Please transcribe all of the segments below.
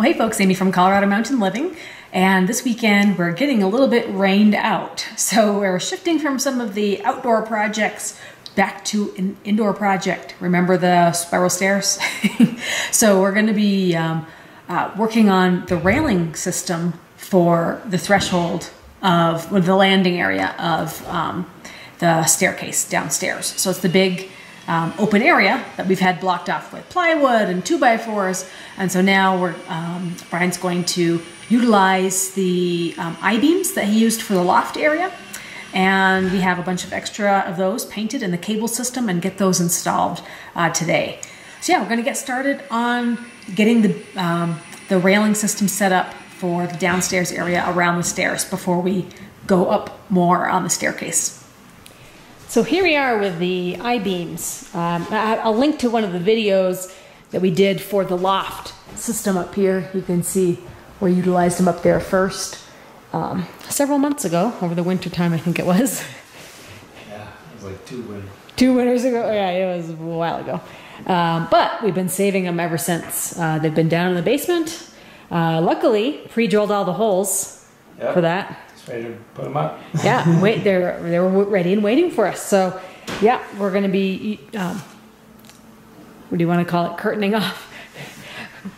Well, hey folks, Amy from Colorado Mountain Living, and this weekend we're getting a little bit rained out. So we're shifting from some of the outdoor projects back to an indoor project. Remember the spiral stairs? So we're going to be working on the railing system for the threshold of the landing area of the staircase downstairs. So it's the big open area that we've had blocked off with plywood and 2x4s, and so now we're Brian's going to utilize the I-beams that he used for the loft area, and we have a bunch of extra of those painted in the cable system and get those installed today. So yeah, we're going to get started on getting the railing system set up for the downstairs area around the stairs before we go up more on the staircase. So here we are with the I-beams. I'll link to one of the videos that we did for the loft system up here. You can see we utilized them up there first several months ago, over the winter time I think it was. Yeah, it was like 2 winters. 2 winters ago? Yeah, it was a while ago. But we've been saving them ever since. They've been down in the basement. Luckily, pre-drilled all the holes for that. Ready to put them up? Yeah, they were ready and waiting for us. So, yeah, we're going to be, what do you want to call it, curtaining off?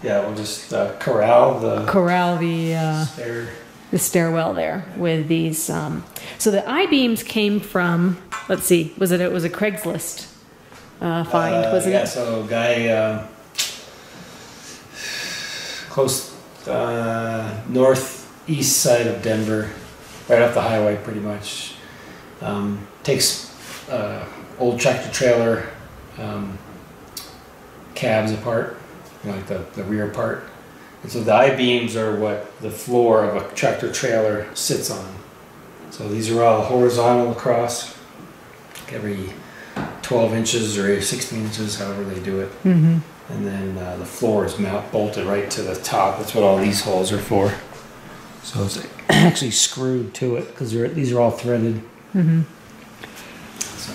Yeah, we'll just corral the stairwell there with these. So the I-beams came from, let's see, it was a Craigslist find, wasn't it? Yeah, so a guy close northeast side of Denver, right off the highway pretty much, takes old tractor trailer cabs apart, you know, like the rear part. And so the I-beams are what the floor of a tractor trailer sits on. So these are all horizontal across, every 12 inches or 16 inches, however they do it. Mm-hmm. And then the floor is bolted right to the top. That's what all these holes are for. So it's actually screwed to it because these are all threaded. Mm-hmm. So.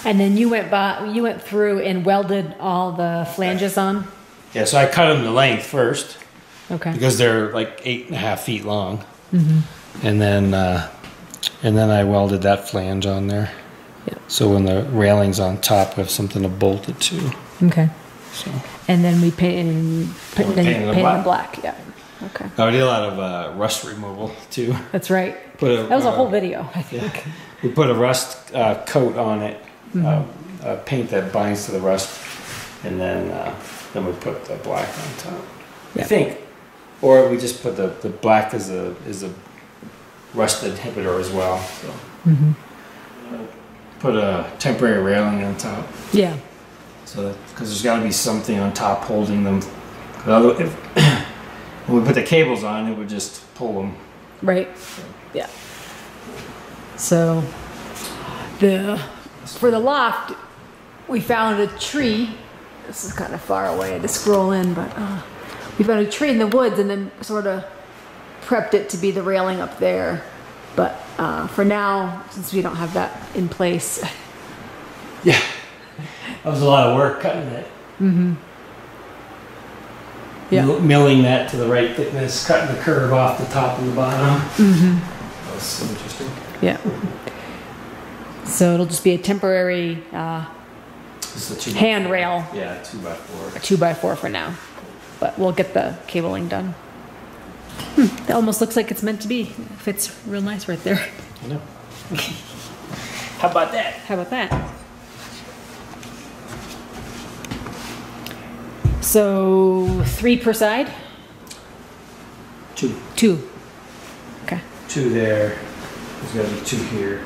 And then you went through and welded all the flanges on? Yeah, so I cut them to length first. Okay. Because they're like 8.5 feet long. Mm-hmm. And then I welded that flange on there. Yep. So when the railing's on top, we have something to bolt it to. Okay. So. And then we painted them black. Yeah. Okay. I did a lot of rust removal too. That's right. That was a whole video, I think. Yeah. We put a rust coat on it, mm-hmm. Paint that binds to the rust, and then we put the black on top. Yep. I think, or we just put the black as a rust inhibitor as well. So. Mm-hmm. Put a temporary railing on top. Yeah. So because there's got to be something on top holding them. When we put the cables on, it would just pull them. Right. So. Yeah. So for the loft, we found a tree. This is kind of far away to scroll in, but we found a tree in the woods and then sort of prepped it to be the railing up there. But for now, since we don't have that in place. Yeah. That was a lot of work cutting it. Mm-hmm. Yeah. Milling that to the right thickness, cutting the curve off the top and the bottom. Mm-hmm. That was so interesting. Yeah. So it'll just be a temporary handrail. Yeah, 2x4. A 2x4 for now. But we'll get the cabling done. That almost looks like it's meant to be. It fits real nice right there. I know. How about that? How about that? So 3 per side? 2. 2. Okay. 2 there. There's got to be 2 here.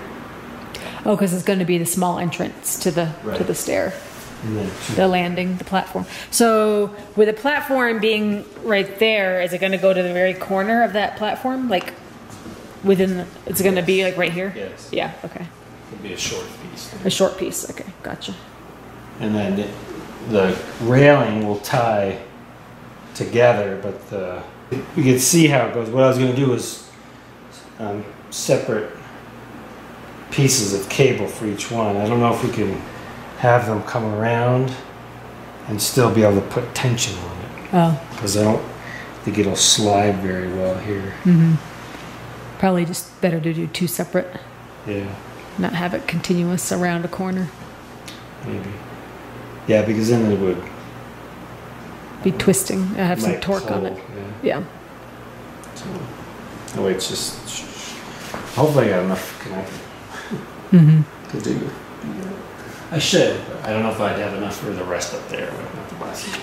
Oh, because it's going to be the small entrance to the stair. And then 2. The landing, the platform. So with the platform being right there, is it going to go to the very corner of that platform? Like within it's going to be like right here? Yes. Yeah, okay. It'll be a short piece. A short piece, okay, gotcha. And then the railing will tie together, but you can see how it goes. What I was going to do is separate pieces of cable for each one. I don't know if we can have them come around and still be able to put tension on it. Oh. Because I think it'll slide very well here. Probably just better to do 2 separate. Yeah. Not have it continuous around a corner. Maybe. Yeah, because then it would Be twisting. I have some might torque on pull, it. Yeah. So, oh wait, it's just. Hopefully, I got enough connected to do. I should, but I don't know if I'd have enough for the rest up there. But not the bottom.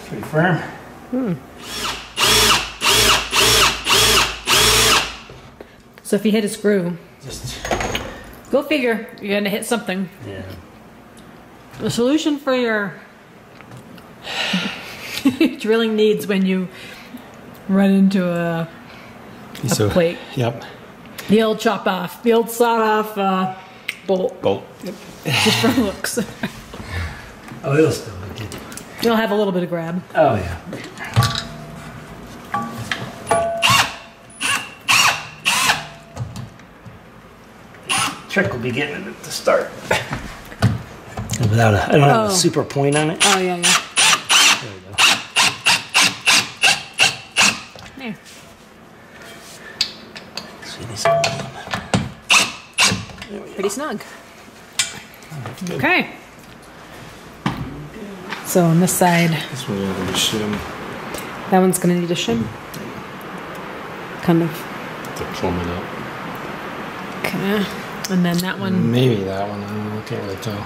Pretty firm. So if you hit a screw, Just go figure, you're gonna hit something. yeah. The solution for your drilling needs when you run into a plate. Yep. The old chop off, the old sawed off bolt. Bolt. Just for looks. Oh, it'll still make it. You'll have a little bit of grab. Oh yeah. Trick will be getting it to start. Without I don't have a super point on it. Oh yeah, yeah. There we go. There. See this? Pretty snug. Okay. So on this side, This one's gonna be shim. that one's gonna need a shim. Kind of. To plumb it up. Okay. And then that one. Maybe that one. I don't know. I can't really tell.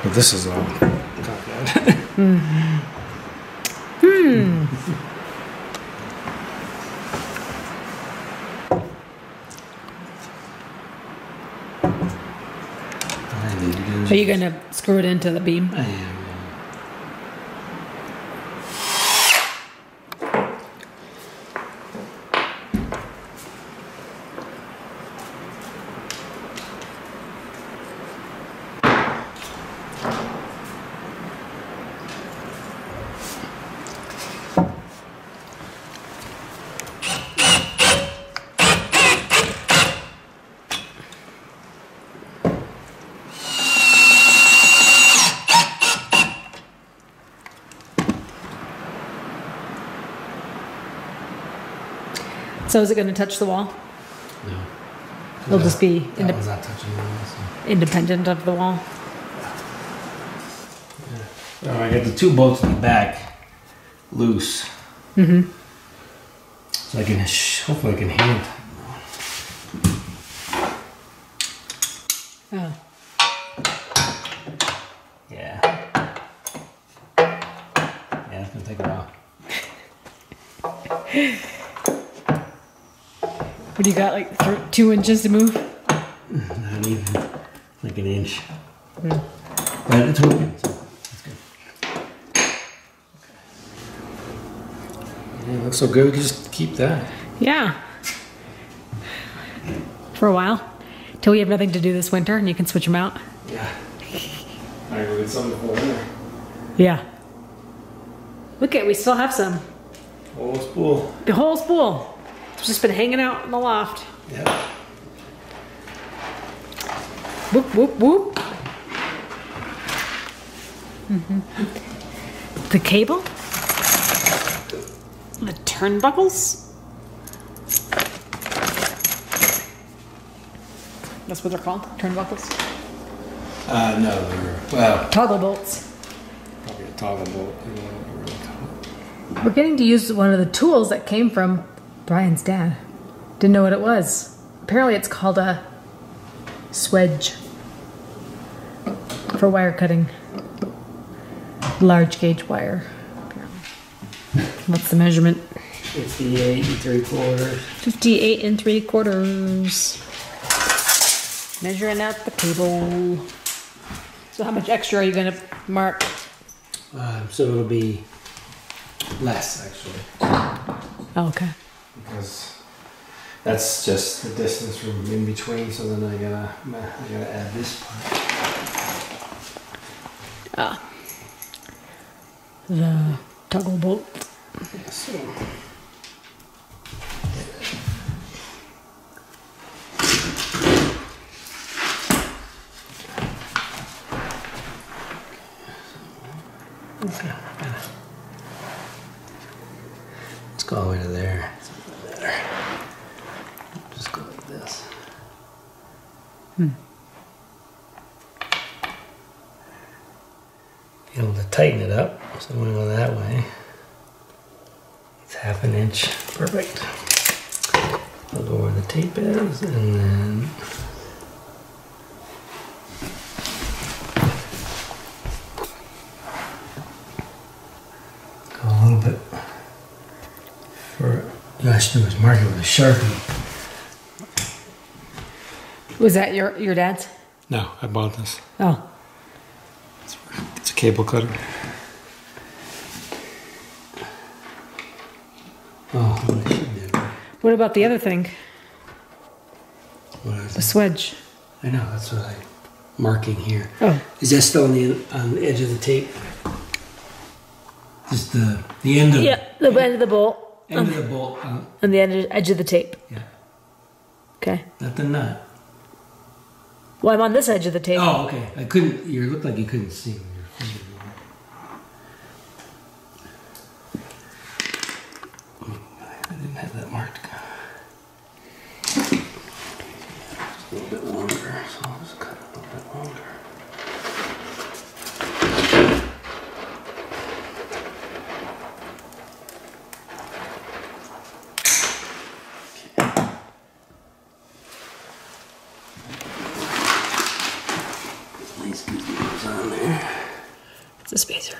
But this is all cockeyed. Are you gonna screw it into the beam? I am. So is it gonna touch the wall? No. It'll just be That one's not touching the wall. So. independent of the wall. I got the 2 bolts in the back loose. So I can hopefully I can hand. Oh. Yeah. Yeah, it's gonna take a while. What do you got, like 2 inches to move? Not even like an inch. But it's working, so that's good. Yeah, it looks so good. We can just keep that. Yeah. For a while. Till we have nothing to do this winter and you can switch them out. Yeah. All right, we'll get something for winter. Yeah. Look at, we still have some. Oh, spool. The whole spool. It's just been hanging out in the loft. Yeah. Whoop, whoop, whoop. The cable. The turnbuckles. That's what they're called, turnbuckles. No, they're, well, Toggle bolts. probably a toggle bolt. We're getting to use one of the tools that came from Brian's dad. Didn't know what it was. Apparently it's called a swedge for wire cutting. Large gauge wire. What's the measurement? 58 3/4. 58 3/4. Measuring out the cable. So how much extra are you gonna mark? So it'll be less actually. Oh, okay. Because that's just the distance from in between. So then I gotta add this part. Ah. The toggle bolt. So. Okay. Let's go all the way to there. Better. Just go like this. Be able to tighten it up. So I'm going to go that way. It's 1/2 inch. Perfect. I'll go where the tape is and then. Go a little bit. All I should do is mark it with a Sharpie. Was that your dad's? No, I bought this. Oh. It's a cable cutter. Oh, what I should do. What about the other thing? What is The it? swedge. I know, that's what I'm marking here. Oh. Is that still on the edge of the tape? Just the end of Yeah, the end of the bolt. End of the bolt. On the edge of the tape. Yeah. Okay. Not the nut. Well, I'm on this edge of the tape. Oh, okay. I couldn't. You looked like you couldn't see when your finger moved. I didn't have that marked. It's a little bit longer, so I'll just cut it a little bit longer. It's a spacer.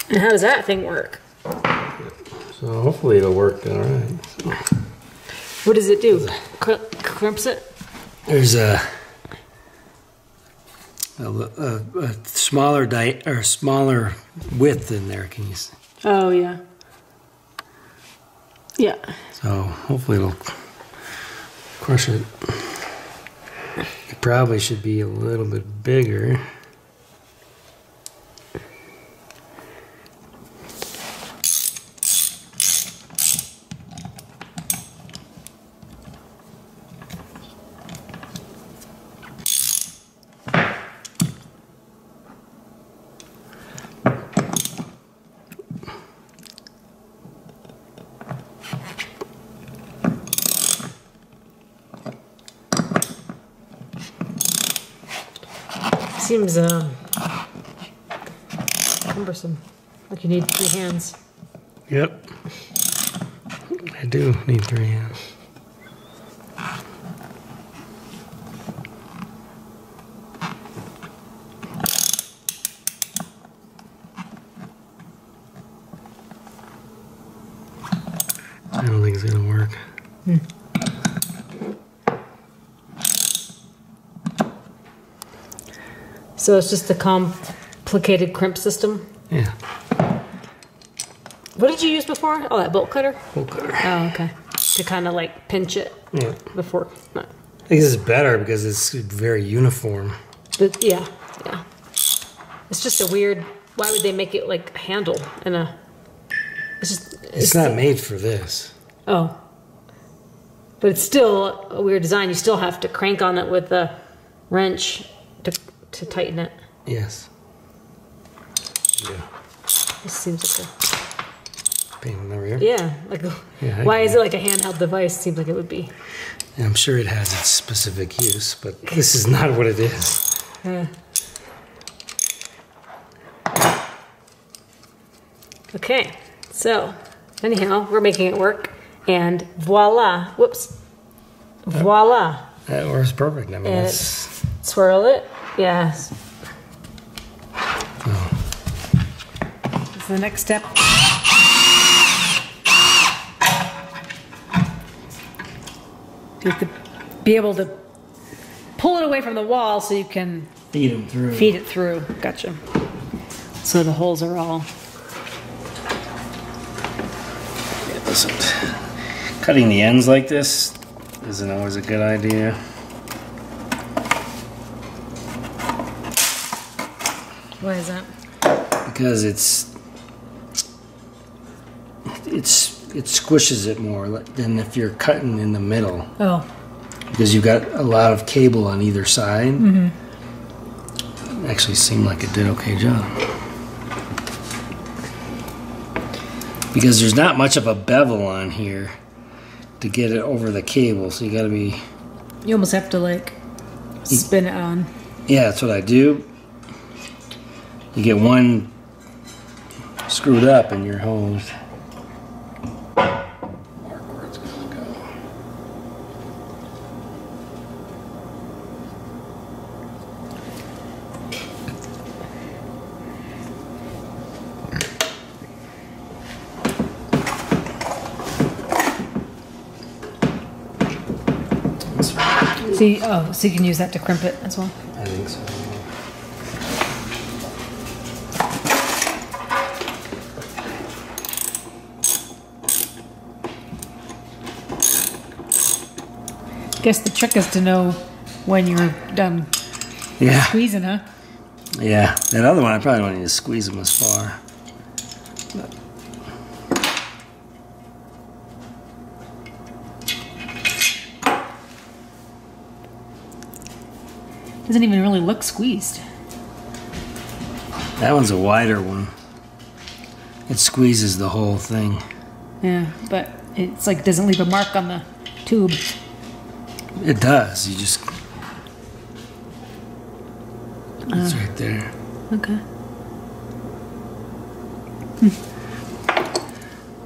And how does that thing work? So hopefully it'll work all right. So What does it do? Crimps it? there's a smaller smaller width in there. Can you see? Oh, yeah. Yeah. So hopefully it'll crush it. It probably should be a little bit bigger. Seems cumbersome. Like you need 3 hands. Yep. I do need 3 hands. I don't think it's gonna work. So it's just a complicated crimp system. Yeah. What did you use before? Oh, that bolt cutter? Bolt cutter. Oh, okay. To kind of like pinch it Yeah. before. No. I think this is better because it's very uniform. But yeah, yeah. It's just a weird. Why would they make it like a handle and a? It's just. It's not made for this. Oh. But it's still a weird design. You still have to crank on it with a wrench to tighten it. Yes. Yeah. This seems like a. Pain in the rear. Yeah. Like. Yeah, Why is it like a handheld device? Seems like it would be. Yeah, I'm sure it has its specific use, but this is not what it is. Okay. So, anyhow, we're making it work, and voila! Whoops. Voila! That works perfect. I mean, And that's. swirl it. Yes. Oh. That's the next step. you have to be able to pull it away from the wall so you can feed them through. Feed it through. Gotcha. So the holes are all. Cutting the ends like this isn't always a good idea. Why is that? Because it squishes it more than if you're cutting in the middle. Oh. Because you've got a lot of cable on either side. Mm-hmm. It actually seemed like it did okay job. Because there's not much of a bevel on here to get it over the cable, so you gotta be... You almost have to like spin it on. Yeah, that's what I do. You get one screwed up and you're hosed. Mark where it's gonna go. So you can use that to crimp it as well? I think so. I guess the trick is to know when you're done squeezing, huh? Yeah, that other one I probably don't need to squeeze them as far. Doesn't even really look squeezed. That one's a wider one. It squeezes the whole thing. Yeah, but it's like doesn't leave a mark on the tube. It does. You just... It's right there. Okay.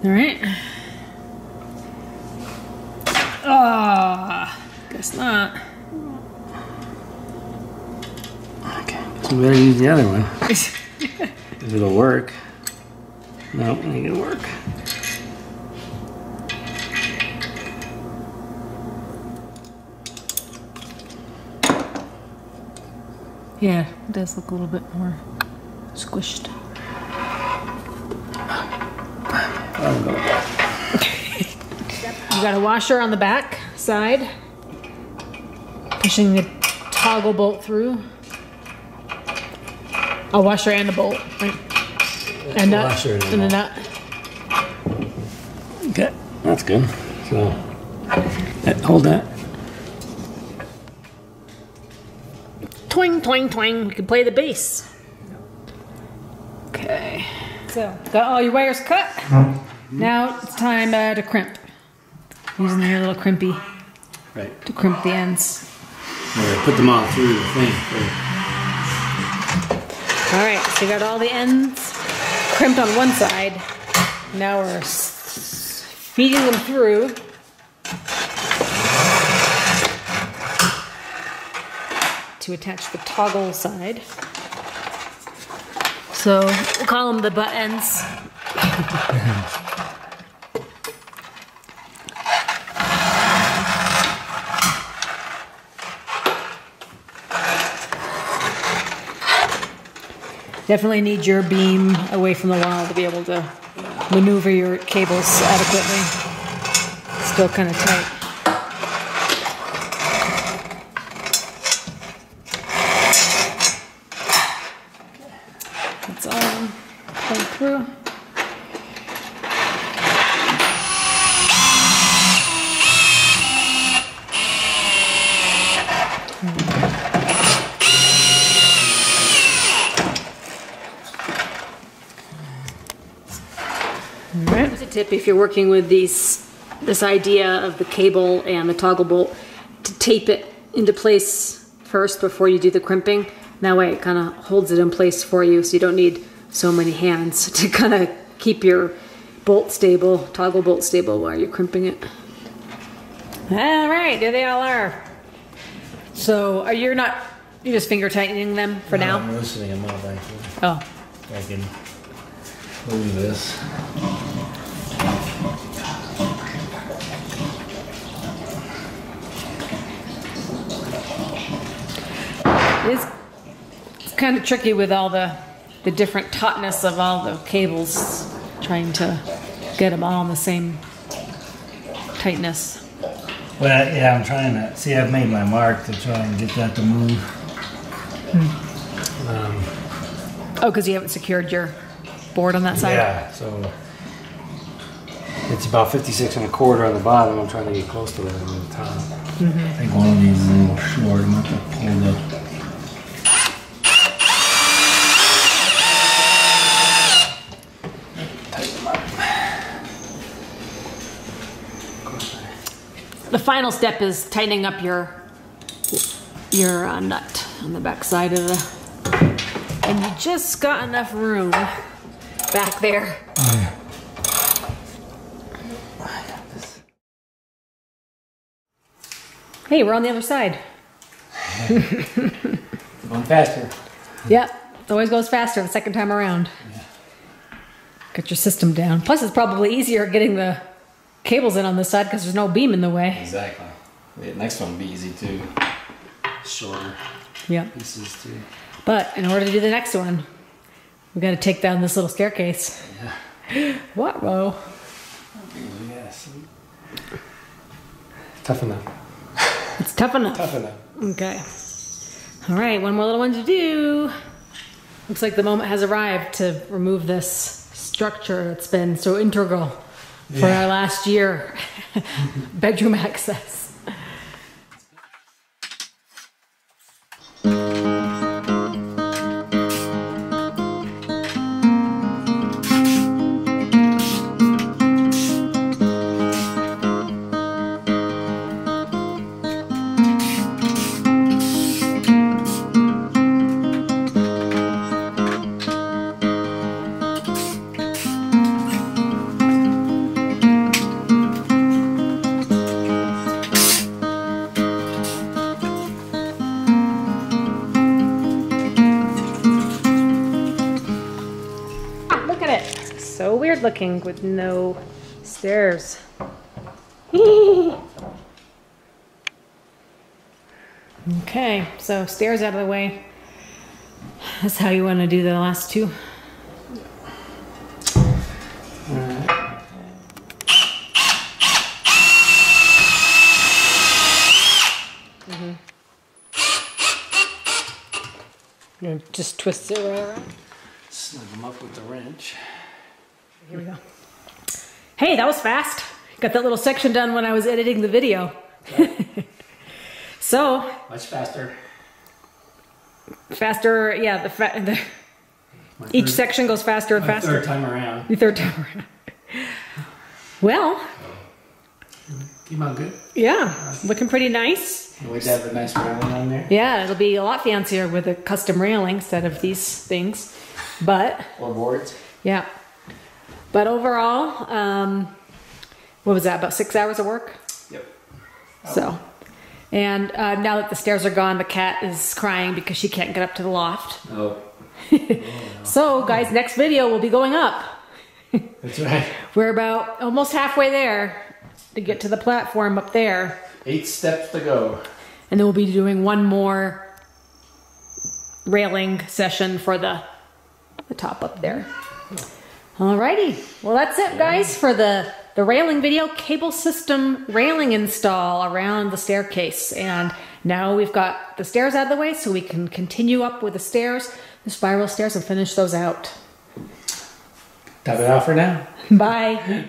All right. Guess not. Okay. So we better use the other one. If it'll work. No, it ain't gonna work. Yeah, it does look a little bit more squished. You got a washer on the back side, pushing the toggle bolt through. A washer and a bolt, right? And nut, Washer and a nut. Okay, that's good. So, hold that. Twing, twing, twing. You can play the bass. Okay. So, got all your wires cut. Now it's time to crimp. Using your little crimpy to crimp the ends. Right, put them all through the thing. Alright, so you got all the ends crimped on one side. Now we're feeding them through. To attach the toggle side. So we'll call them the butt ends. Definitely need your beam away from the wall to be able to maneuver your cables adequately. Still kind of tight. That's all pulled through. Alright. Here's a tip if you're working with this idea of the cable and the toggle bolt, to tape it into place first before you do the crimping. That way it kind of holds it in place for you, so you don't need so many hands to kind of keep your bolt stable, toggle bolt stable while you're crimping it. Alright, there they all are. So you're just finger tightening them for now? I'm loosening them up actually. Oh. I can move this. It's kind of tricky with all the different tautness of all the cables, trying to get them all in the same tightness. Well, yeah, I'm trying to see. I've made my mark to try and get that to move. Oh, because you haven't secured your board on that side? Yeah, so it's about 56 1/4 on the bottom. I'm trying to get close to that on the top. I think one of these is a little short. I'm going to have to pull the... The final step is tightening up your nut on the back side of the, and you just got enough room back there. Oh, yeah. Hey, we're on the other side. Going faster. Yep, it always goes faster the second time around. Yeah. Get your system down. Plus, it's probably easier getting the cables in on this side because there's no beam in the way. Exactly. The next one will be easy too. Shorter pieces too. But in order to do the next one, we got to take down this little staircase. Yeah. What, Ro? Yes. Tough enough. It's tough enough. Tough enough. Okay. All right, one more little one to do. Looks like the moment has arrived to remove this structure that's been so integral for our last year. Bedroom access. So weird looking with no stairs. Okay, so stairs out of the way. That's how you want to do the last two. You just twist it right around. Snug them up with the wrench. Here we go. Hey, that was fast. Got that little section done when I was editing the video. So much faster. Faster, yeah. Each section goes faster and faster. Third time around. The third time around. Well. Came out good. Yeah, looking pretty nice. We have a nice railing on there. Yeah, it'll be a lot fancier with a custom railing instead of these things. But or boards. Yeah. But overall, what was that? About 6 hours of work? Yep. So, and now that the stairs are gone, the cat is crying because she can't get up to the loft. Oh. So, guys, next video will be going up. That's right. We're about almost halfway there to get to the platform up there. 8 steps to go. And then we'll be doing one more railing session for the top up there. Alrighty, well that's it guys for the railing video, cable system railing install around the staircase. And now we've got the stairs out of the way so we can continue up with the stairs, the spiral stairs, and finish those out. Top it off for now. Bye.